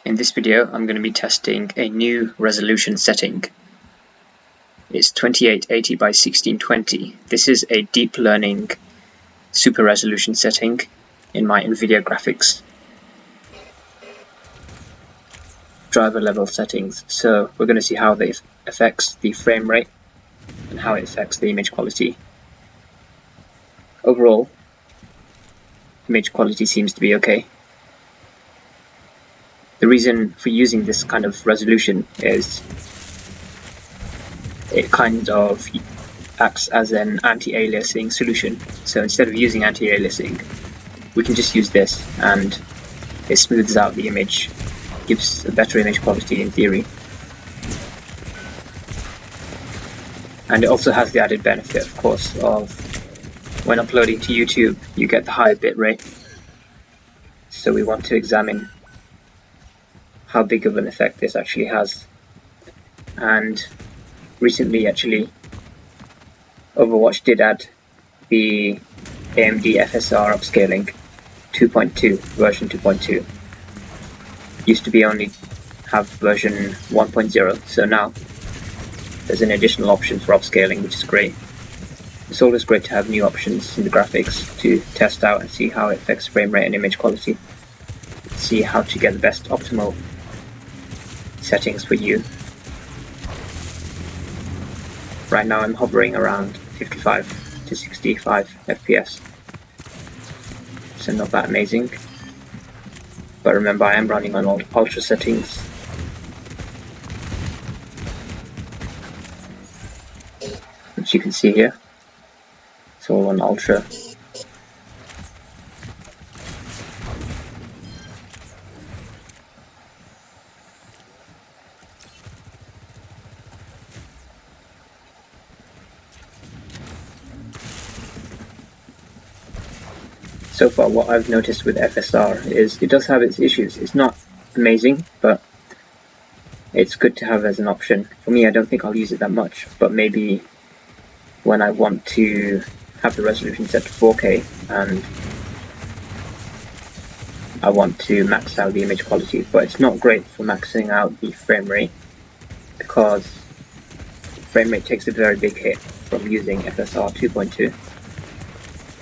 In this video, I'm going to be testing a new resolution setting. It's 2880 by 1620. This is a deep learning super resolution setting in my Nvidia graphics driver level settings. So we're going to see how it affects the frame rate and how it affects the image quality. Overall, image quality seems to be okay. The reason for using this kind of resolution is it kind of acts as an anti-aliasing solution. So instead of using anti-aliasing, we can just use this and it smooths out the image, gives a better image quality in theory. And it also has the added benefit, of course, of when uploading to YouTube, you get the higher bit rate. So we want to examine how big of an effect this actually has. And recently, actually, Overwatch did add the AMD FSR upscaling 2.2, version 2.2. Used to be only have version 1.0, so now there's an additional option for upscaling, which is great. It's always great to have new options in the graphics to test out and see how it affects frame rate and image quality. See how to get the best optimal settings for you. Right now I'm hovering around 55 to 65 FPS, so not that amazing. But remember, I am running on ultra settings. Which you can see here. It's all on ultra. So far, what I've noticed with FSR is it does have its issues. It's not amazing, but it's good to have as an option. For me, I don't think I'll use it that much, but maybe when I want to have the resolution set to 4K and I want to max out the image quality, but it's not great for maxing out the frame rate because frame rate takes a very big hit from using FSR 2.2.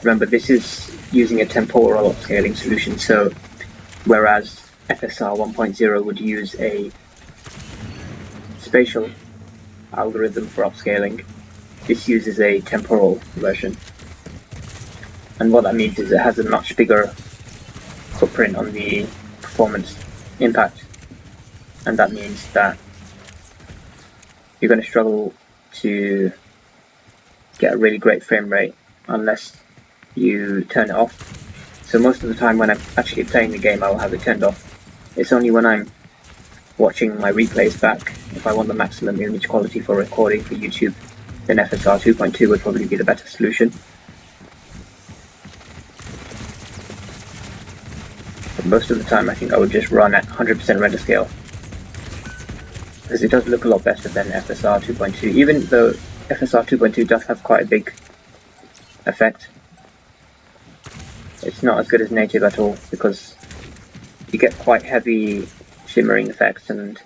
Remember, this is using a temporal upscaling solution, so whereas FSR 1.0 would use a spatial algorithm for upscaling, this uses a temporal version. And what that means is it has a much bigger footprint on the performance impact, and that means that you're going to struggle to get a really great frame rate unless you turn it off. So most of the time when I'm actually playing the game, I will have it turned off. It's only when I'm watching my replays back, if I want the maximum image quality for recording for YouTube, then FSR 2.2 would probably be the better solution. But most of the time I think I would just run at 100% render scale, because it does look a lot better than FSR 2.2, even though FSR 2.2 does have quite a big effect. It's not as good as native at all, because you get quite heavy shimmering effects and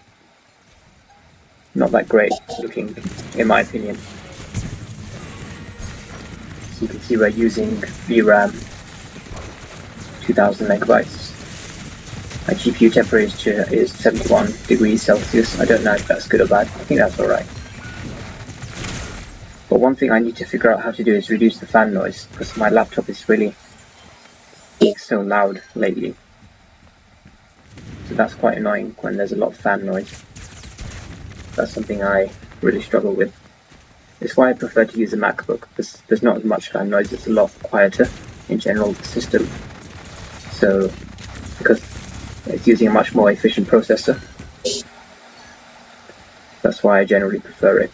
not that great looking, in my opinion. So you can see we're using VRAM 2000 megabytes. My GPU temperature is 71 degrees Celsius. I don't know if that's good or bad. I think that's alright. But one thing I need to figure out how to do is reduce the fan noise, because my laptop is really being so loud lately. So that's quite annoying when there's a lot of fan noise. That's something I really struggle with. It's why I prefer to use a MacBook, because there's not as much fan noise, it's a lot quieter in general, the system. So, because it's using a much more efficient processor, that's why I generally prefer it.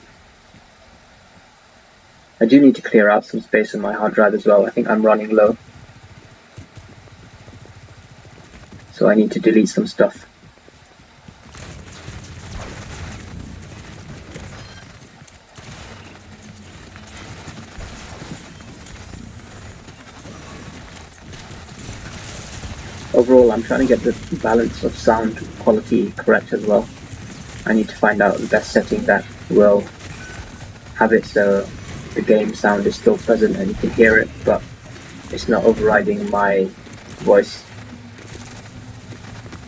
I do need to clear out some space on my hard drive as well. I think I'm running low, so I need to delete some stuff. Overall, I'm trying to get the balance of sound quality correct as well. I need to find out the best setting that will have it so the game sound is still present and you can hear it, but it's not overriding my voice.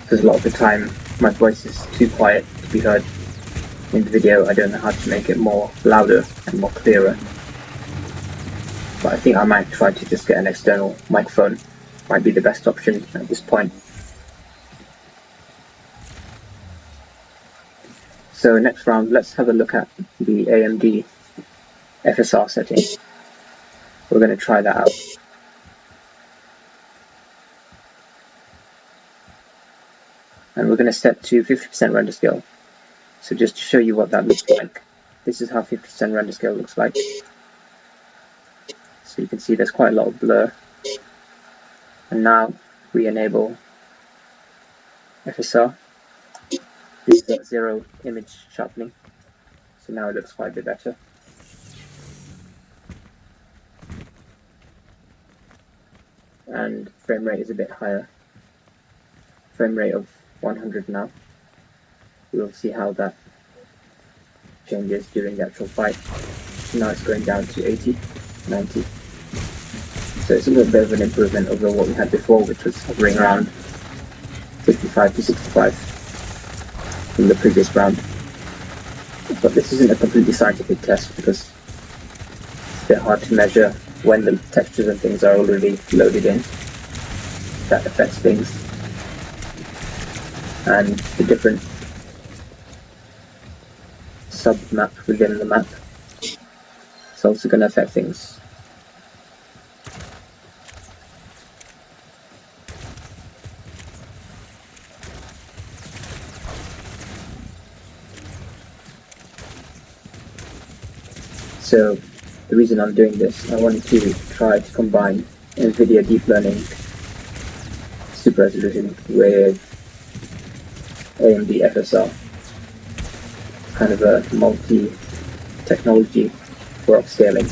Because a lot of the time my voice is too quiet to be heard in the video. I don't know how to make it more louder and more clearer. But I think I might try to just get an external microphone. Might be the best option at this point. So next round, let's have a look at the AMD FSR setting. We're going to try that out. And we're going to set to 50% render scale. So just to show you what that looks like, this is how 50% render scale looks like. So you can see there's quite a lot of blur. And now we enable FSR. This got 0 image sharpening. So now it looks quite a bit better. And frame rate is a bit higher. Frame rate of 100 now. We'll see how that changes during the actual fight. Now it's going down to 80, 90. So it's a little bit of an improvement over what we had before, which was hovering around 55 to 65 from the previous round. But this isn't a completely scientific test because it's a bit hard to measure when the textures and things are already loaded in. That affects things. And the different sub-map within the map is also going to affect things. So the reason I'm doing this, I wanted to try to combine Nvidia deep learning super resolution with AMD FSR. Kind of a multi-technology for upscaling.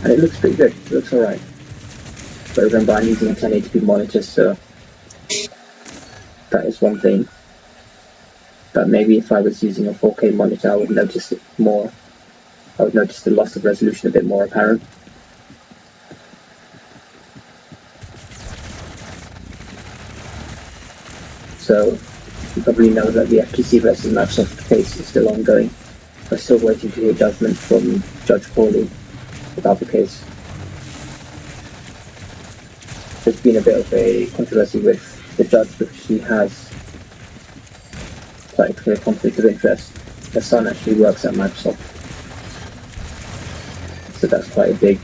And it looks pretty good, it looks alright. But remember, I'm using a 1080p monitor, so that is one thing. But maybe if I was using a 4K monitor, I would notice it more. I would notice the loss of resolution a bit more apparent. So you probably know that the FTC versus Microsoft case is still ongoing. We're still waiting to hear judgment from Judge Pauly about the case. There's been a bit of a controversy with the judge because she has quite a clear conflict of interest. Her son actually works at Microsoft. So that's quite a big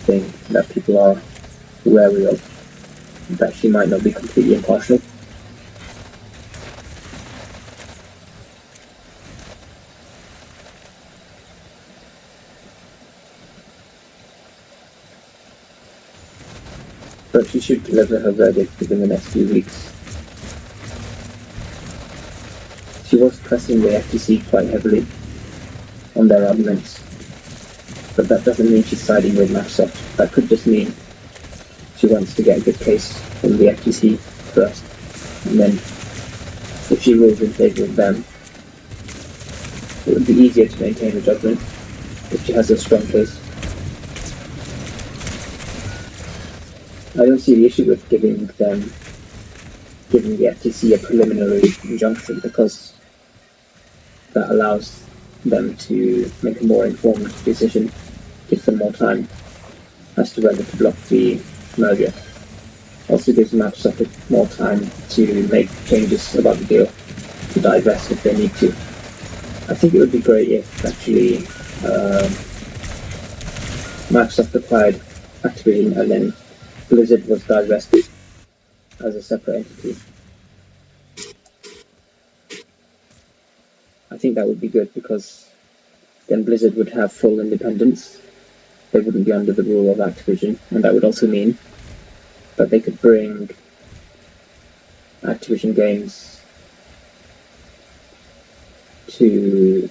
thing that people are wary of, that she might not be completely impartial. But she should deliver her verdict within the next few weeks. She was pressing the FTC quite heavily on their arguments, but that doesn't mean she's siding with Microsoft. That could just mean she wants to get a good case from the FTC first, and then if she rules in favour of them, it would be easier to maintain the judgment if she has a strong case. I don't see the issue with giving the FTC a preliminary injunction, because that allows them to make a more informed decision, gives them more time as to whether to block the merger. Also gives Microsoft more time to make changes about the deal, to divest if they need to. I think it would be great if actually Microsoft acquired Activision and then Blizzard was divested as a separate entity. I think that would be good, because then Blizzard would have full independence. They wouldn't be under the rule of Activision, and that would also mean that they could bring Activision games to,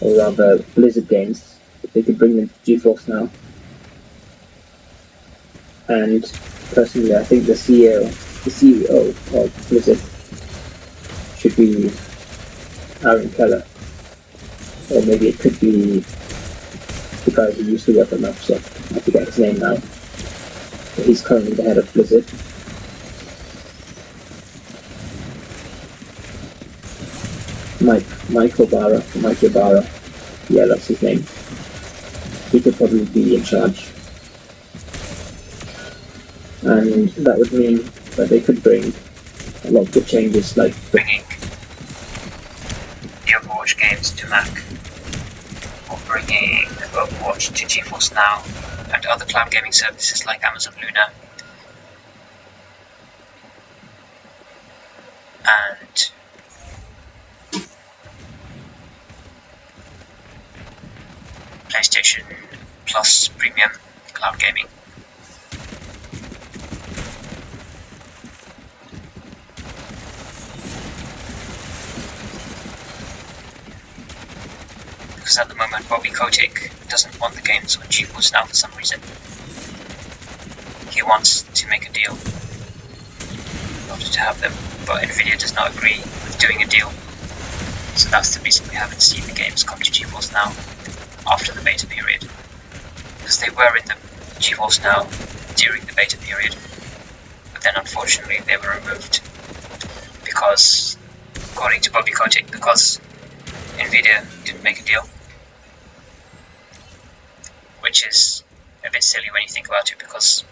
or rather Blizzard games, they could bring them to GeForce Now, And personally, I think the CEO of Blizzard should be Aaron Keller, or maybe it could be the guy who used to work at Microsoft. I forget his name now, but he's currently the head of Blizzard. Mike Ybarra, yeah, that's his name. He could probably be in charge, and that would mean that they could bring a lot of good changes, like bringing the Overwatch games to Mac, or bringing Overwatch to GeForce Now and other cloud gaming services like Amazon Luna, and PlayStation Plus Premium cloud gaming. Because at the moment Bobby Kotick doesn't want the games on GeForce Now for some reason. He wants to make a deal in order to have them, but Nvidia does not agree with doing a deal. So that's the reason we haven't seen the games come to GeForce Now after the beta period. Because they were in the GeForce Now during the beta period, but then unfortunately they were removed because, according to Bobby Kotick, because Nvidia didn't make a deal. Which is a bit silly when you think about it, because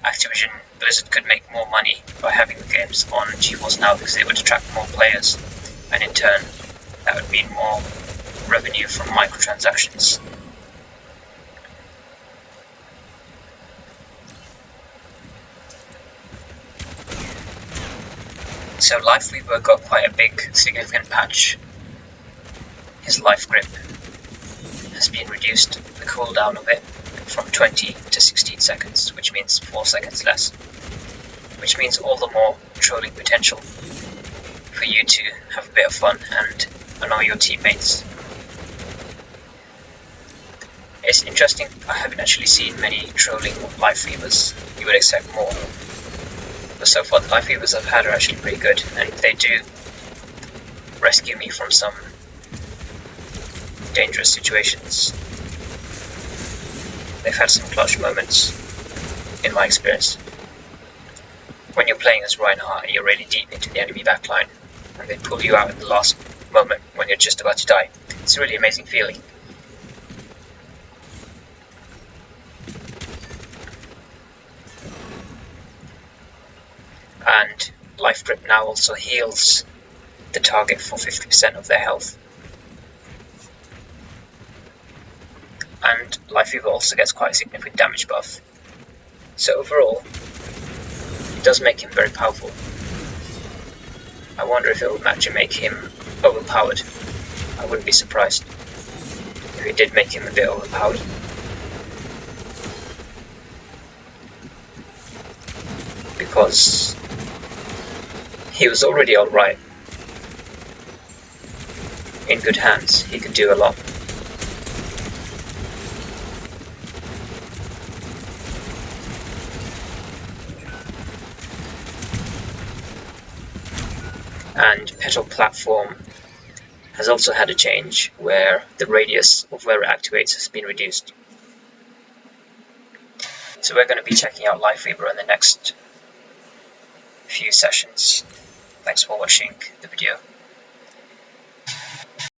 Activision Blizzard could make more money by having the games on GeForce Now because they would attract more players, and in turn that would mean more revenue from microtransactions. So Lifeweaver got quite a big significant patch. His life grip has been reduced, the cooldown of it, from 20 to 16 seconds, which means 4 seconds less, which means all the more trolling potential for you to have a bit of fun and annoy your teammates. It's interesting, I haven't actually seen many trolling Lifeweavers. You would expect more, but so far the Lifeweavers I've had are actually pretty good, and they do rescue me from some dangerous situations. They've had some clutch moments, in my experience. When you're playing as Reinhardt and you're really deep into the enemy backline, and they pull you out at the last moment when you're just about to die. It's a really amazing feeling. And Life Grip now also heals the target for 50% of their health. And Lifeweaver also gets quite a significant damage buff. So overall, it does make him very powerful. I wonder if it would actually make him overpowered. I wouldn't be surprised if it did make him a bit overpowered. Because he was already alright. In good hands, he could do a lot. And Petal Platform has also had a change where the radius of where it activates has been reduced. So we're going to be checking out Lifeweaver in the next few sessions. Thanks for watching the video.